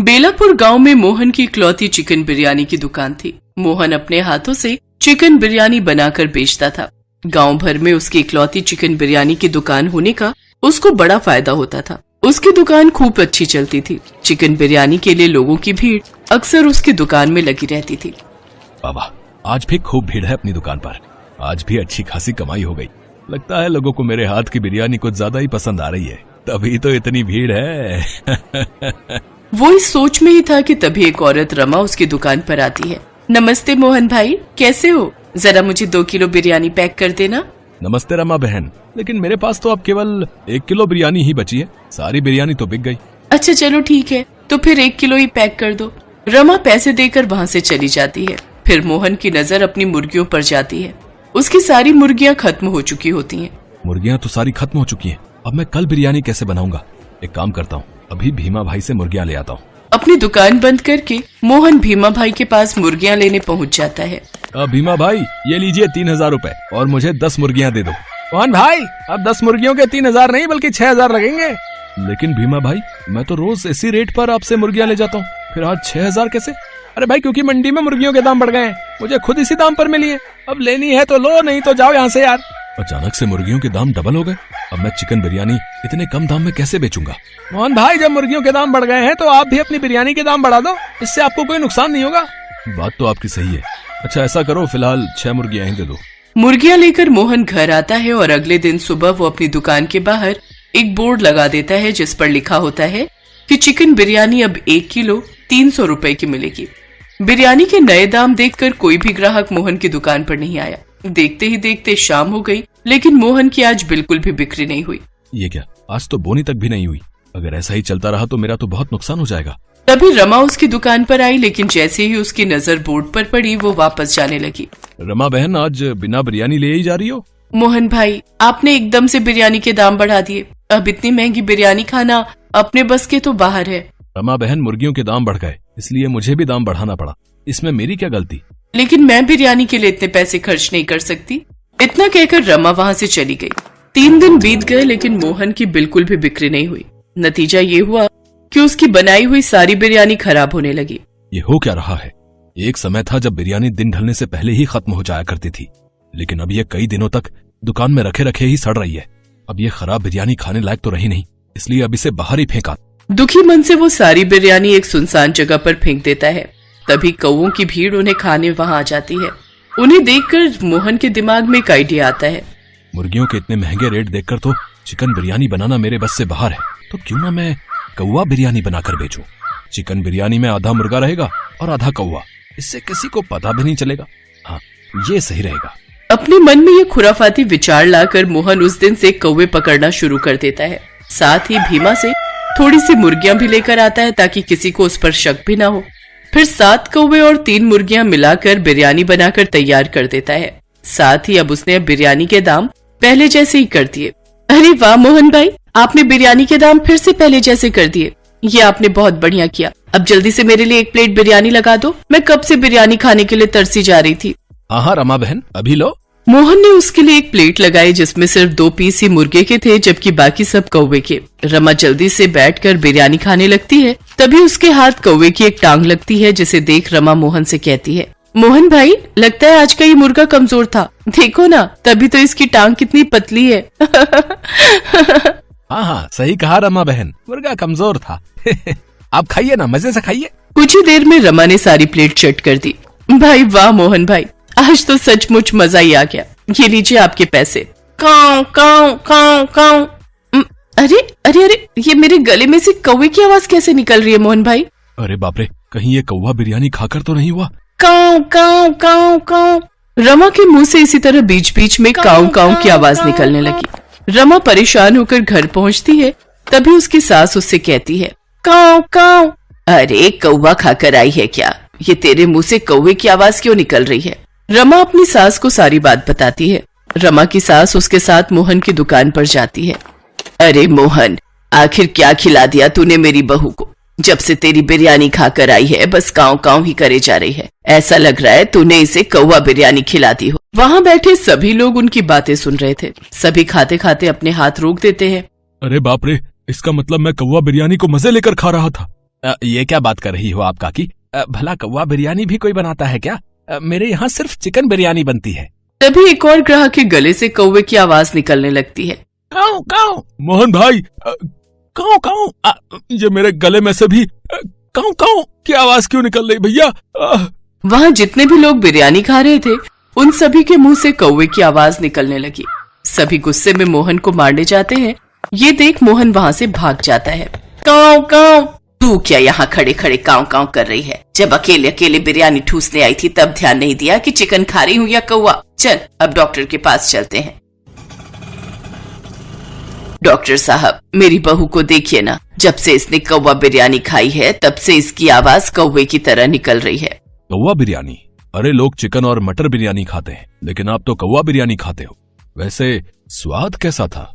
बेलापुर गांव में मोहन की इकलौती चिकन बिरयानी की दुकान थी। मोहन अपने हाथों से चिकन बिरयानी बनाकर बेचता था। गांव भर में उसकी इकलौती चिकन बिरयानी की दुकान होने का उसको बड़ा फायदा होता था। उसकी दुकान खूब अच्छी चलती थी। चिकन बिरयानी के लिए लोगों की भीड़ अक्सर उसकी दुकान में लगी रहती थी। बाबा, आज भी खूब भीड़ है अपनी दुकान पर। आज भी अच्छी खासी कमाई हो गई। लगता है लोगों को मेरे हाथ की बिरयानी कुछ ज्यादा ही पसंद आ रही है, तभी तो इतनी भीड़ है। वो इस सोच में ही था कि तभी एक औरत रमा उसकी दुकान पर आती है। नमस्ते मोहन भाई, कैसे हो? जरा मुझे 2 किलो बिरयानी पैक कर देना। नमस्ते रमा बहन, लेकिन मेरे पास तो अब केवल 1 किलो बिरयानी ही बची है। सारी बिरयानी तो बिक गई। अच्छा चलो ठीक है, तो फिर 1 किलो ही पैक कर दो। रमा पैसे देकर वहाँ से चली जाती है। फिर मोहन की नजर अपनी मुर्गियों पर जाती है। उसकी सारी मुर्गियाँ खत्म हो चुकी होती हैं। मुर्गियाँ तो सारी खत्म हो चुकी हैं। अब मैं कल बिरयानी कैसे बनाऊंगा? एक काम करता हूँ, अभी भीमा भाई से मुर्गियाँ ले आता हूँ। अपनी दुकान बंद करके मोहन भीमा भाई के पास मुर्गियाँ लेने पहुँच जाता है। भीमा भाई, ये लीजिए 3000 रूपए और मुझे 10 मुर्गियाँ दे दो। मोहन भाई, अब 10 मुर्गियों के 3000 नहीं बल्कि 6000 लगेंगे। लेकिन भीमा भाई, मैं तो रोज इसी रेट पर आपसे मुर्गियाँ ले जाता हूँ, फिर आज 6000 कैसे? अरे भाई, क्योंकि मंडी में मुर्गियों के दाम बढ़ गए हैं, मुझे खुद इसी दाम पर मिली है। अब लेनी है तो लो, नहीं तो जाओ यहाँ से यार। अचानक से मुर्गियों के दाम डबल हो गए। अब मैं चिकन बिरयानी इतने कम दाम में कैसे बेचूंगा? मोहन भाई, जब मुर्गियों के दाम बढ़ गए हैं तो आप भी अपनी बिरयानी के दाम बढ़ा दो, इससे आपको कोई नुकसान नहीं होगा। बात तो आपकी सही है। अच्छा ऐसा करो, फिलहाल 6 मुर्गियां ही दे दो। मुर्गियां लेकर मोहन घर आता है और अगले दिन सुबह वो अपनी दुकान के बाहर एक बोर्ड लगा देता है जिस पर लिखा होता है कि चिकन बिरयानी अब 1 किलो 300 रूपए की मिलेगी। बिरयानी के नए दाम देखकर कोई भी ग्राहक मोहन की दुकान पर नहीं आया। देखते ही देखते शाम हो गई, लेकिन मोहन की आज बिल्कुल भी बिक्री नहीं हुई। ये क्या, आज तो बोनी तक भी नहीं हुई। अगर ऐसा ही चलता रहा तो मेरा तो बहुत नुकसान हो जाएगा। तभी रमा उसकी दुकान पर आई, लेकिन जैसे ही उसकी नजर बोर्ड पर पड़ी वो वापस जाने लगी। रमा बहन, आज बिना बिरयानी ले ही जा रही हो? मोहन भाई, आपने एकदम से बिरयानी के दाम बढ़ा दिए। अब इतनी महंगी बिरयानी खाना अपने बस के तो बाहर है। रमा बहन, मुर्गियों के दाम बढ़ गए, इसलिए मुझे भी दाम बढ़ाना पड़ा। इसमें मेरी क्या गलती? लेकिन मैं बिरयानी के लिए इतने पैसे खर्च नहीं कर सकती। इतना कहकर रमा वहाँ से चली गई। 3 दिन बीत गए, लेकिन मोहन की बिल्कुल भी बिक्री नहीं हुई। नतीजा ये हुआ कि उसकी बनाई हुई सारी बिरयानी खराब होने लगी। ये हो क्या रहा है? एक समय था जब बिरयानी दिन ढलने से पहले ही खत्म हो जाया करती थी, लेकिन अब ये कई दिनों तक दुकान में रखे रखे ही सड़ रही है। अब ये खराब बिरयानी खाने लायक तो रही नहीं, इसलिए अब इसे बाहर ही फेंका। दुखी मन से वो सारी बिरयानी एक सुनसान जगह पर फेंक देता है। तभी कौओं की भीड़ उन्हें खाने वहाँ आ जाती है। उन्हें देखकर मोहन के दिमाग में एक आइडिया आता है। मुर्गियों के इतने महंगे रेट देखकर तो चिकन बिरयानी बनाना मेरे बस से बाहर है, तो क्यों ना मैं कौवा बिरयानी बनाकर बेचूं। चिकन बिरयानी में आधा मुर्गा रहेगा और आधा कौवा, इससे किसी को पता भी नहीं चलेगा। हाँ, ये सही रहेगा। अपने मन में ये खुराफाती विचार लाकर मोहन उस दिन से कौवे पकड़ना शुरू कर देता है। साथ ही भीमा से थोड़ी सी मुर्गियां भी लेकर आता है ताकि किसी को उस पर शक भी ना हो। फिर 7 कौवे और 3 मुर्गियां मिलाकर बिरयानी बनाकर तैयार कर देता है। साथ ही अब उसने बिरयानी के दाम पहले जैसे ही कर दिए। अरे वाह मोहन भाई, आपने बिरयानी के दाम फिर से पहले जैसे कर दिए। ये आपने बहुत बढ़िया किया। अब जल्दी से मेरे लिए 1 प्लेट बिरयानी लगा दो, मैं कब से बिरयानी खाने के लिए तरसी जा रही थी। हाँ रमा बहन, अभी लो। मोहन ने उसके लिए 1 प्लेट लगाई जिसमें सिर्फ 2 पीस ही मुर्गे के थे, जबकि बाकी सब कौवे के। रमा जल्दी से बैठकर बिरयानी खाने लगती है। तभी उसके हाथ कौवे की एक टांग लगती है, जिसे देख रमा मोहन से कहती है, मोहन भाई, लगता है आज का ये मुर्गा कमजोर था। देखो ना, तभी तो इसकी टांग कितनी पतली है। हाँ हाँ, सही कहा रमा बहन, मुर्गा कमजोर था। आप खाइए ना, मजे से खाइए। कुछ ही देर में रमा ने सारी प्लेट चट कर दी। भाई वाह मोहन भाई, आज तो सचमुच मजा ही आ गया। ये लीजिए आपके पैसे। काऊ काऊ काऊ काऊ। अरे अरे अरे, ये मेरे गले में से कौवे की आवाज कैसे निकल रही है मोहन भाई? अरे बाप रे, कहीं ये कौवा बिरयानी खाकर तो नहीं हुआ? काऊ काऊ काऊ काऊ। रमा के मुंह से इसी तरह बीच बीच में काऊ काऊ की आवाज निकलने लगी। रमा परेशान होकर घर पहुंचती है। तभी उसकी सास उससे कहती है, काऊ काऊ। अरे कौवा खाकर आई है क्या? ये तेरे मुंह से कौवे की आवाज क्यों निकल रही है? रमा अपनी सास को सारी बात बताती है। रमा की सास उसके साथ मोहन की दुकान पर जाती है। अरे मोहन, आखिर क्या खिला दिया तूने मेरी बहू को? जब से तेरी बिरयानी खाकर आई है बस काऊ काऊ ही करे जा रही है। ऐसा लग रहा है तूने इसे कौवा बिरयानी खिला दी हो। वहाँ बैठे सभी लोग उनकी बातें सुन रहे थे। सभी खाते खाते अपने हाथ रोक देते हैं। अरे बाप रे, इसका मतलब मैं कौवा बिरयानी को मजे लेकर खा रहा था। ये क्या बात कर रही हो आप काकी? भला कौवा बिरयानी भी कोई बनाता है क्या? मेरे यहाँ सिर्फ चिकन बिरयानी बनती है। तभी एक और ग्राहक के गले से कौवे की आवाज निकलने लगती है। काऊ काऊ। मोहन भाई, काऊ काऊ, ये मेरे गले में से भी काऊ काऊ की आवाज क्यों निकल रही भैया? वहाँ जितने भी लोग बिरयानी खा रहे थे उन सभी के मुंह से कौवे की आवाज निकलने लगी। सभी गुस्से में मोहन को मारने जाते हैं। ये देख मोहन वहाँ से भाग जाता है। काऊ काऊ, तू क्या यहाँ खड़े खड़े काऊ काऊ कर रही है? जब अकेले अकेले बिरयानी ठूसने आई थी तब ध्यान नहीं दिया कि चिकन खा रही हूँ या कौवा? चल अब डॉक्टर के पास चलते हैं। डॉक्टर साहब, मेरी बहू को देखिए ना, जब से इसने कौवा बिरयानी खाई है तब से इसकी आवाज कौवे की तरह निकल रही है। कौवा बिरयानी? अरे लोग चिकन और मटर बिरयानी खाते हैं, लेकिन आप तो कौवा बिरयानी खाते हो। वैसे स्वाद कैसा था?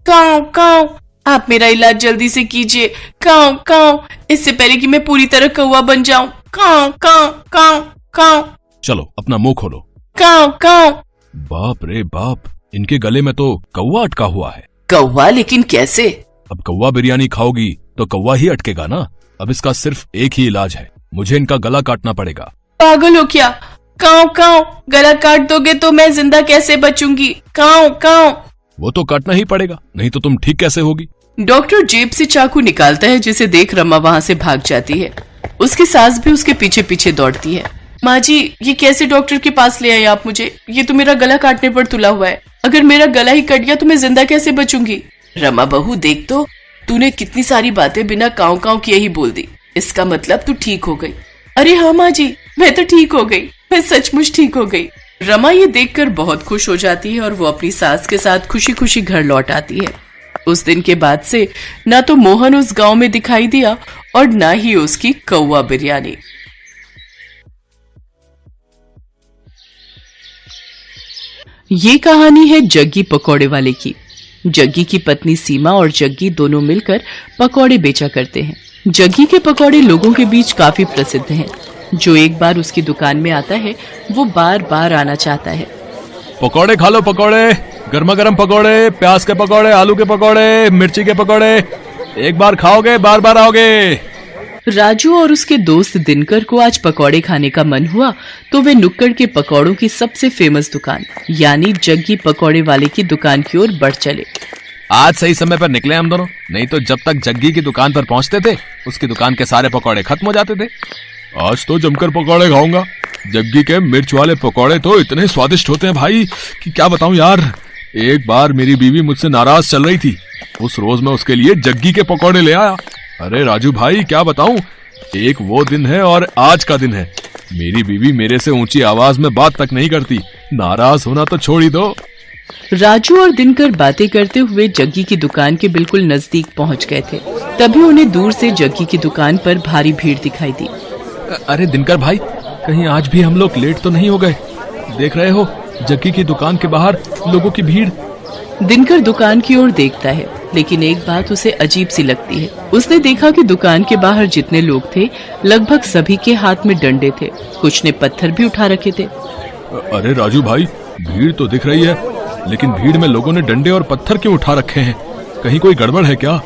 काऊ काऊ, आप मेरा इलाज जल्दी से कीजिए। काऊ काऊ, इससे पहले कि मैं पूरी तरह कौवा बन जाऊं। काऊ काऊ काऊ काऊ। चलो अपना मुंह खोलो। काऊ काऊ। बाप रे बाप, इनके गले में तो कौवा अटका हुआ है। कौवा? लेकिन कैसे? अब कौवा बिरयानी खाओगी तो कौवा ही अटकेगा ना। अब इसका सिर्फ एक ही इलाज है, मुझे इनका गला काटना पड़ेगा। पागल हो क्या? काऊ काऊ, गला काट दोगे तो मैं जिंदा कैसे बचूंगी? काऊ काऊ। वो तो काटना ही पड़ेगा, नहीं तो तुम ठीक कैसे होगी? डॉक्टर जेब से चाकू निकालता है, जिसे देख रमा वहाँ से भाग जाती है। उसकी सास भी उसके पीछे पीछे दौड़ती है। माँ जी, ये कैसे डॉक्टर के पास ले आए आप मुझे? ये तो मेरा गला काटने पर तुला हुआ है। अगर मेरा गला ही कट गया तो मैं जिंदा कैसे बचूंगी? रमा बहू, देख तो, तूने कितनी सारी बातें बिना काऊ काऊ किए ही बोल दी। इसका मतलब तू ठीक हो गई। अरे हाँ माँ जी, मैं तो ठीक हो गई, मैं सचमुच ठीक हो गई। रमा ये देखकर बहुत खुश हो जाती है और वो अपनी सास के साथ खुशी खुशी घर लौट आती है। उस दिन के बाद से ना तो मोहन उस गांव में दिखाई दिया और ना ही उसकी कौवा बिरयानी। ये कहानी है जग्गी पकौड़े वाले की। जग्गी की पत्नी सीमा और जग्गी दोनों मिलकर पकौड़े बेचा करते हैं। जग्गी के पकौड़े लोगों के बीच काफी प्रसिद्ध हैं। जो एक बार उसकी दुकान में आता है वो बार बार आना चाहता है। पकौड़े खा लो, पकौड़े, गर्मा गर्म पकौड़े, प्याज के पकौड़े, आलू के पकौड़े, मिर्ची के पकौड़े। एक बार खाओगे बार बार आओगे। राजू और उसके दोस्त दिनकर को आज पकौड़े खाने का मन हुआ तो वे नुक्कड़ के पकौड़ों की सबसे फेमस दुकान यानी जग्गी पकौड़े वाले की दुकान की ओर बढ़ चले। आज सही समय पर निकले हम दोनों, नहीं तो जब तक जग्गी की दुकान पर पहुंचते थे उसकी दुकान के सारे पकौड़े खत्म हो जाते थे। आज तो जमकर पकौड़े खाऊंगा। जग्गी के मिर्च वाले पकौड़े तो इतने स्वादिष्ट होते हैं भाई कि क्या बताऊं यार। एक बार मेरी बीवी मुझसे नाराज चल रही थी, उस रोज मैं उसके लिए जग्गी के पकौड़े ले आया। अरे राजू भाई, क्या बताऊं, एक वो दिन है और आज का दिन है। मेरी बीवी मेरे से ऊंची आवाज में बात तक नहीं करती, नाराज होना तो छोड़ ही दो। राजू और दिनकर बातें करते हुए जग्गी की दुकान के बिल्कुल नजदीक पहुंच गए थे। तभी उन्हें दूर से जग्गी की दुकान पर भारी भीड़ दिखाई दी। अरे दिनकर भाई, कहीं आज भी हम लोग लेट तो नहीं हो गए? देख रहे हो जग्गी की दुकान के बाहर लोगों की भीड़। दिनकर दुकान की ओर देखता है, लेकिन एक बात उसे अजीब सी लगती है। उसने देखा कि दुकान के बाहर जितने लोग थे लगभग सभी के हाथ में डंडे थे, कुछ ने पत्थर भी उठा रखे थे। अरे राजू भाई, भीड़ तो दिख रही है, लेकिन भीड़ में लोगों ने डंडे और पत्थर क्यों उठा रखे हैं? कहीं कोई गड़बड़ है क्या?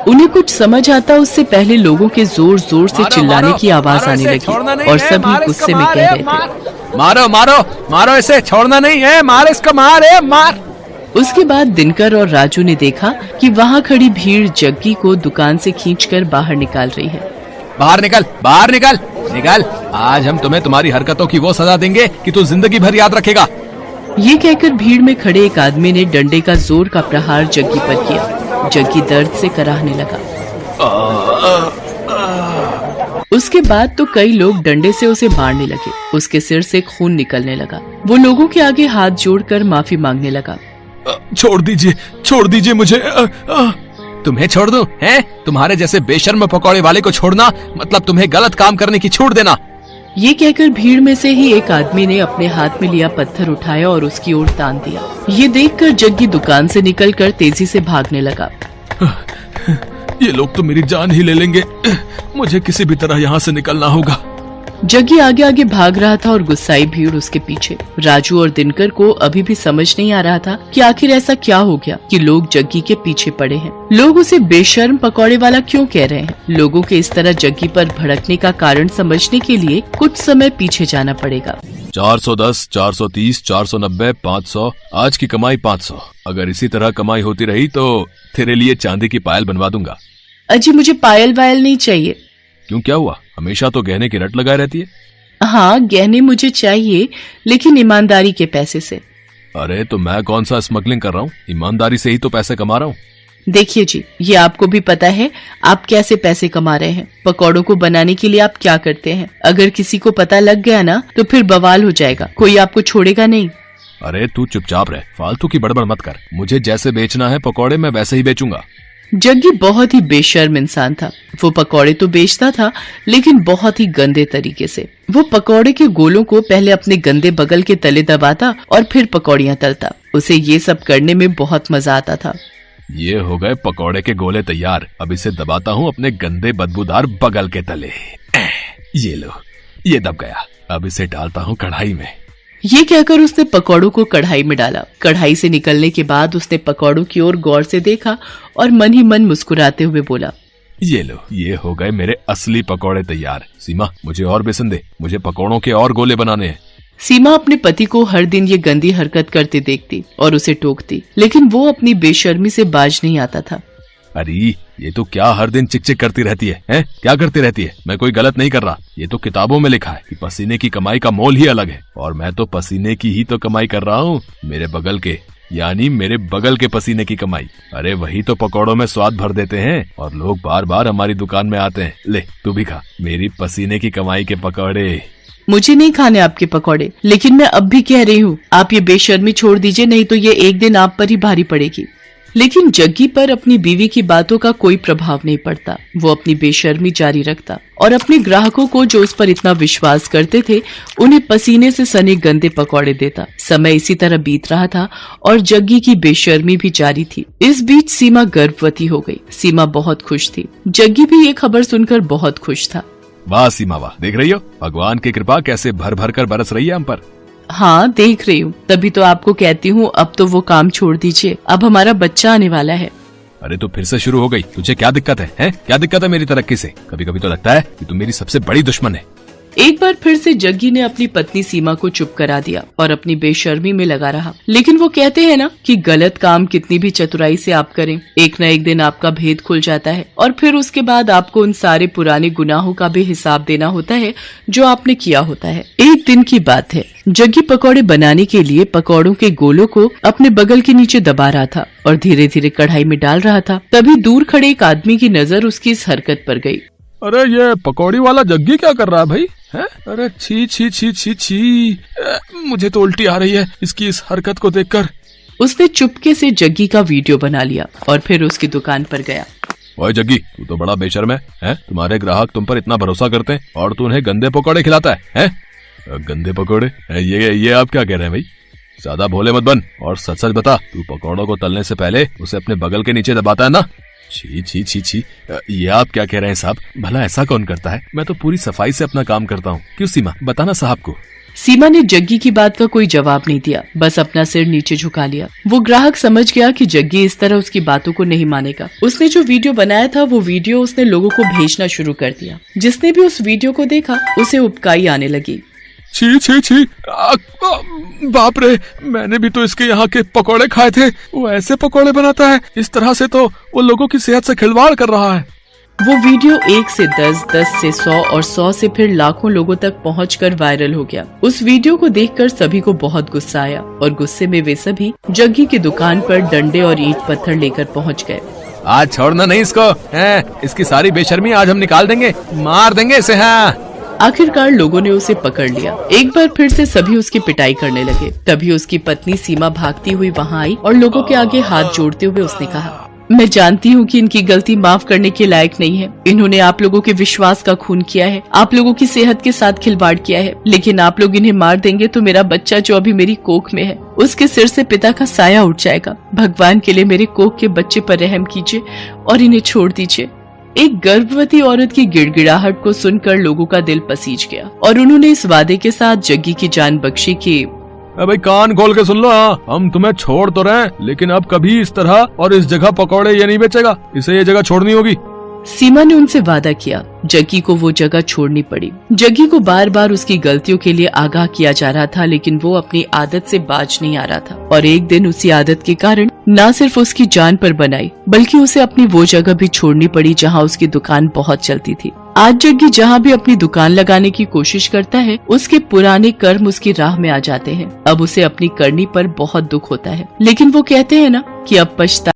उन्हें कुछ समझ आता उससे पहले लोगों के जोर जोर से चिल्लाने की आवाज आने लगी और सभी गुस्से में कह रहे थे, मारो मारो मारो, इसे छोड़ना नहीं है, मार इसको, मार। उसके बाद दिनकर और राजू ने देखा कि वहाँ खड़ी भीड़ जग्गी को दुकान से खींचकर बाहर निकाल रही है। बाहर निकल, बाहर निकल, निकल। आज हम तुम्हें तुम्हारी हरकतों की वो सजा देंगे कि तू जिंदगी भर याद रखेगा। ये कहकर भीड़ में खड़े एक आदमी ने डंडे का जोर का प्रहार जग्गी पर किया। जग्गी दर्द से कराहने लगा। उसके बाद तो कई लोग डंडे से उसे मारने लगे। उसके सिर से खून निकलने लगा। वो लोगों के आगे हाथ जोड़कर माफी मांगने लगा। छोड़ दीजिए मुझे। तुम्हें छोड़ दूं? हैं? तुम्हारे जैसे बेशर्म पकौड़े वाले को छोड़ना मतलब तुम्हें गलत काम करने की छूट देना। ये कहकर भीड़ में से ही एक आदमी ने अपने हाथ में लिया पत्थर उठाया और उसकी ओर तान दिया। ये देखकर जग्गी दुकान से निकलकर तेजी से भागने लगा। ये लोग तो मेरी जान ही ले लेंगे, मुझे किसी भी तरह यहाँ से निकलना होगा। जग्गी आगे आगे भाग रहा था और गुस्साई भीड़ उसके पीछे। राजू और दिनकर को अभी भी समझ नहीं आ रहा था कि आखिर ऐसा क्या हो गया कि लोग जग्गी के पीछे पड़े हैं। लोग उसे बेशर्म पकौड़े वाला क्यों कह रहे हैं? लोगों के इस तरह जग्गी पर भड़कने का कारण समझने के लिए कुछ समय पीछे जाना पड़ेगा। 410, 430, 490, 500, आज की कमाई 500। अगर इसी तरह कमाई होती रही तो तेरे लिए चांदी की पायल बनवा दूंगा। अजी मुझे पायल वायल नहीं चाहिए। क्यों, क्या हुआ? हमेशा तो गहने की रट लगाए रहती है। हाँ गहने मुझे चाहिए, लेकिन ईमानदारी के पैसे से। अरे तो मैं कौन सा स्मगलिंग कर रहा हूँ? ईमानदारी से ही तो पैसे कमा रहा हूँ। देखिए जी, ये आपको भी पता है आप कैसे पैसे कमा रहे हैं। पकौड़ों को बनाने के लिए आप क्या करते हैं? अगर किसी को पता लग गया ना तो फिर बवाल हो जाएगा, कोई आपको छोड़ेगा नहीं। अरे तू चुपचाप रह, फालतू की बड़बड़ मत कर। मुझे जैसे बेचना है पकौड़े मैं वैसे ही बेचूंगा। जग्गी बहुत ही बेशर्म इंसान था। वो पकौड़े तो बेचता था, लेकिन बहुत ही गंदे तरीके से। वो पकौड़े के गोलों को पहले अपने गंदे बगल के तले दबाता और फिर पकौड़ियां तलता। उसे ये सब करने में बहुत मजा आता था। ये हो गए पकौड़े के गोले तैयार। अब इसे दबाता हूँ अपने गंदे बदबूदार बगल के तले। ये लो, ये दब गया। अब इसे डालता हूँ कढ़ाई में। ये कहकर उसने पकौड़ों को कढ़ाई में डाला। कढ़ाई से निकलने के बाद उसने पकौड़ों की ओर गौर से देखा और मन ही मन मुस्कुराते हुए बोला, ये लो, ये हो गए मेरे असली पकौड़े तैयार। सीमा, मुझे और बेसन दे, मुझे पकौड़ों के और गोले बनाने हैं। सीमा अपने पति को हर दिन ये गंदी हरकत करते देखती और उसे टोकती, लेकिन वो अपनी बेशर्मी से बाज नहीं आता था। अरे ये तो क्या हर दिन चिक चिक करती रहती है, हैं? क्या करती रहती है? मैं कोई गलत नहीं कर रहा। ये तो किताबों में लिखा है कि पसीने की कमाई का मोल ही अलग है, और मैं तो पसीने की ही तो कमाई कर रहा हूँ। मेरे बगल के, यानी मेरे बगल के पसीने की कमाई। अरे वही तो पकौड़ों में स्वाद भर देते हैं और लोग बार बार हमारी दुकान में आते हैं। ले तू भी खा मेरी पसीने की कमाई के पकौड़े। मुझे नहीं खाने आपके पकौड़े, लेकिन मैं अब भी कह रही हूँ आप ये बेशर्मी छोड़ दीजिए, नहीं तो ये एक दिन आप पर ही भारी पड़ेगी। लेकिन जग्गी पर अपनी बीवी की बातों का कोई प्रभाव नहीं पड़ता। वो अपनी बेशर्मी जारी रखता और अपने ग्राहकों को जो उस पर इतना विश्वास करते थे उन्हें पसीने से सने गंदे पकौड़े देता। समय इसी तरह बीत रहा था और जग्गी की बेशर्मी भी जारी थी। इस बीच सीमा गर्भवती हो गई। सीमा बहुत खुश थी। जग्गी भी ये खबर सुनकर बहुत खुश था। वाह सीमा वाह, देख रही हो भगवान की कृपा कैसे भर भर कर बरस रही है हम पर। हाँ देख रही हूँ, तभी तो आपको कहती हूँ अब तो वो काम छोड़ दीजिए, अब हमारा बच्चा आने वाला है। अरे तो फिर से शुरू हो गई। तुझे क्या दिक्कत है, हैं? क्या दिक्कत है मेरी तरक्की से? कभी कभी तो लगता है कि तुम मेरी सबसे बड़ी दुश्मन है। एक बार फिर से जग्गी ने अपनी पत्नी सीमा को चुप करा दिया और अपनी बेशर्मी में लगा रहा। लेकिन वो कहते हैं ना कि गलत काम कितनी भी चतुराई से आप करें, एक न एक दिन आपका भेद खुल जाता है और फिर उसके बाद आपको उन सारे पुराने गुनाहों का भी हिसाब देना होता है जो आपने किया होता है। एक दिन की बात है, जग्गी पकौड़े बनाने के लिए पकौड़ों के गोलों को अपने बगल के नीचे दबा रहा था और धीरे धीरे कढ़ाई में डाल रहा था। तभी दूर खड़े एक आदमी की नजर उसकी इस हरकत पर गई। अरे ये पकौड़ी वाला जग्गी क्या कर रहा है भाई, है? अरे छी छी छी छी छी, मुझे तो उल्टी आ रही है इसकी इस हरकत को देखकर। उसने चुपके से जग्गी का वीडियो बना लिया और फिर उसकी दुकान पर गया। ओए जग्गी, तू तो बड़ा बेशर्म है? तुम्हारे ग्राहक तुम पर इतना भरोसा करते हैं और तू उन्हें गंदे पकौड़े खिलाता है? गंदे पकौड़े? ये आप क्या कह रहे हैं भाई? ज्यादा भोले मत बन और सच सच बता, तू पकौड़ों को तलने से पहले उसे अपने बगल के नीचे दबाता है ना? छी छी छी छी, ये आप क्या कह रहे हैं साहब? भला ऐसा कौन करता है? मैं तो पूरी सफाई से अपना काम करता हूँ। क्यों सीमा, बताना साहब को। सीमा ने जग्गी की बात का कोई जवाब नहीं दिया, बस अपना सिर नीचे झुका लिया। वो ग्राहक समझ गया कि जग्गी इस तरह उसकी बातों को नहीं मानेगा। उसने जो वीडियो बनाया था वो वीडियो उसने लोगों को भेजना शुरू कर दिया। जिसने भी उस वीडियो को देखा उसे उबकाई आने लगी। छी छी छी, बाप रे, मैंने भी तो इसके यहाँ के पकौड़े खाए थे। वो ऐसे पकौड़े बनाता है? इस तरह से तो वो लोगों की सेहत से खिलवाड़ कर रहा है। वो वीडियो 1 से 10, 10 से 100 और 100 से फिर लाखों लोगों तक पहुंचकर वायरल हो गया। उस वीडियो को देखकर सभी को बहुत गुस्सा आया और गुस्से में वे सभी जग्गी की दुकान पर डंडे और ईंट पत्थर लेकर पहुंच गए। आज छोड़ना नहीं इसको, इसकी सारी बेशर्मी आज हम निकाल देंगे, मार देंगे इसे। हाँ, आखिरकार लोगों ने उसे पकड़ लिया। एक बार फिर से सभी उसकी पिटाई करने लगे। तभी उसकी पत्नी सीमा भागती हुई वहां आई और लोगों के आगे हाथ जोड़ते हुए उसने कहा, मैं जानती हूँ कि इनकी गलती माफ करने के लायक नहीं है। इन्होंने आप लोगों के विश्वास का खून किया है, आप लोगों की सेहत के साथ खिलवाड़ किया है, लेकिन आप लोग इन्हें मार देंगे तो मेरा बच्चा जो अभी मेरी कोख में है उसके सिर से पिता का साया उठ जाएगा। भगवान के लिए मेरे कोख के बच्चे पर रहम कीजिए और इन्हें छोड़ दीजिए। एक गर्भवती औरत की गिड़गिड़ाहट को सुनकर लोगों का दिल पसीज गया और उन्होंने इस वादे के साथ जग्गी की जान बख्शी कि भाई कान खोल के सुन लो, हाँ हम तुम्हें छोड़ तो रहे हैं, लेकिन अब कभी इस तरह और इस जगह पकौड़े ये नहीं बेचेगा, इसे ये जगह छोड़नी होगी। सीमा ने उनसे वादा किया। जग्गी को वो जगह छोड़नी पड़ी। जग्गी को बार बार उसकी गलतियों के लिए आगाह किया जा रहा था, लेकिन वो अपनी आदत से बाज नहीं आ रहा था और एक दिन उसी आदत के कारण न सिर्फ उसकी जान पर बनाई बल्कि उसे अपनी वो जगह भी छोड़नी पड़ी जहाँ उसकी दुकान बहुत चलती थी। आज जग्गी जहाँ भी अपनी दुकान लगाने की कोशिश करता है, उसके पुराने कर्म उसकी राह में आ जाते हैं। अब उसे अपनी करनी पर बहुत दुख होता है, लेकिन वो कहते हैं ना कि अब पछता